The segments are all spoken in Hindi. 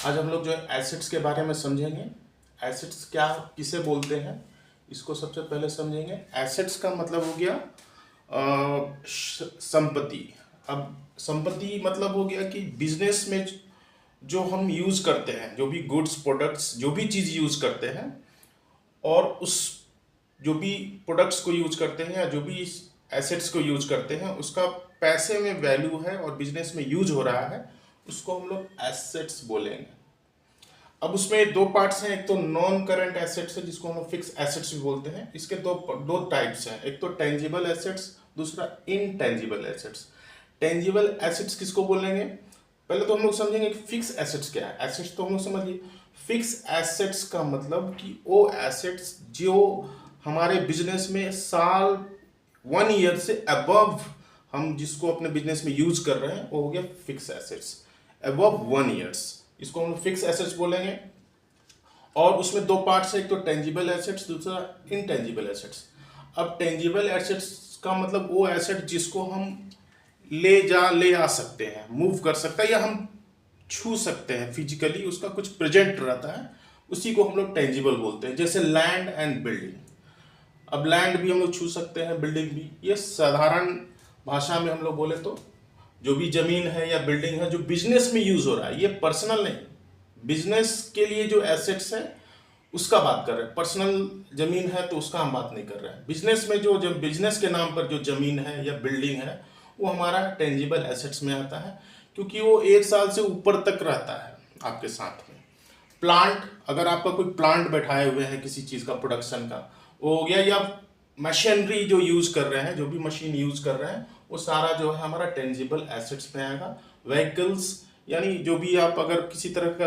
आज हम लोग जो है एसेट्स के बारे में समझेंगे। एसेट्स क्या किसे बोलते हैं इसको सबसे पहले समझेंगे। एसेट्स का मतलब हो गया संपत्ति। अब संपत्ति मतलब हो गया कि बिजनेस में जो हम यूज करते हैं, जो भी गुड्स प्रोडक्ट्स, जो भी चीज यूज करते हैं, और उस जो भी प्रोडक्ट्स को यूज करते हैं या जो भी एसेट्स को यूज करते हैं उसका पैसे में वैल्यू है और बिजनेस में यूज हो रहा है, उसको हम लोग एसेट्स बोलेंगे। अब उसमें दो पार्ट्स हैं, एक तो नॉन करंट एसेट्स है जिसको हम फिक्स एसेट्स भी बोलते हैं। इसके दो दो टाइप्स हैं, एक तो टेंजिबल एसेट्स, दूसरा इनटेंजिबल एसेट्स। टेंजिबल एसेट्स किसको बोलेंगे, पहले तो हम लोग समझेंगे कि फिक्स एसेट्स क्या है। एसेट्स तो हम लोग समझिए, फिक्स एसेट्स का मतलब कि वो एसेट्स जो हमारे बिजनेस में साल 1 ईयर से अबव हम जिसको अपने बिजनेस में यूज कर रहे हैं वो हो गया फिक्स एसेट्स। अबव 1 ईयर्स इसको हम फिक्स एसेट्स बोलेंगे। और उसमें दो पार्ट्स है, एक तो टेंजिबल एसेट्स, दूसरा इनटेंजिबल एसेट्स। अब टेंजिबल एसेट्स का मतलब वो एसेट जिसको हम ले आ सकते हैं, मूव कर सकते हैं या हम छू सकते हैं फिजिकली, उसका कुछ प्रेजेंट रहता है, उसी को हम लोग टेंजिबल बोलते हैं। जैसे लैंड एंड बिल्डिंग। अब लैंड भी हम लोग छू सकते हैं, बिल्डिंग भी। ये साधारण भाषा में हम लोग बोले तो जो भी जमीन है या बिल्डिंग है जो बिजनेस में यूज हो रहा है, ये पर्सनल नहीं, बिजनेस के लिए जो एसेट्स है उसका बात कर रहे हैं। पर्सनल जमीन है तो उसका हम बात नहीं कर रहे हैं। बिजनेस में जो बिजनेस के नाम पर जो जमीन है या बिल्डिंग है वो हमारा टेंजिबल एसेट्स में आता है, क्योंकि वो 1 साल से ऊपर तक रहता है आपके साथ में। प्लांट, अगर आपका कोई प्लांट बैठाए हुए हैं किसी चीज का प्रोडक्शन का, वो हो गया, या मशीनरी जो यूज कर रहे हैं, जो भी मशीन यूज कर रहे हैं, वो सारा जो है हमारा टेंजिबल एसेट्स में आएगा। व्हीकल्स, यानी जो भी आप अगर किसी तरह का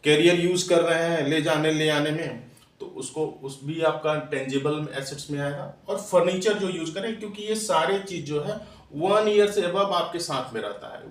कैरियर यूज कर रहे हैं ले जाने ले आने में, तो उसको उस भी आपका टेंजिबल एसेट्स में आएगा। और फर्नीचर जो यूज करें, क्योंकि ये सारे चीज जो है 1 ईयर से अब आपके साथ में रहता है।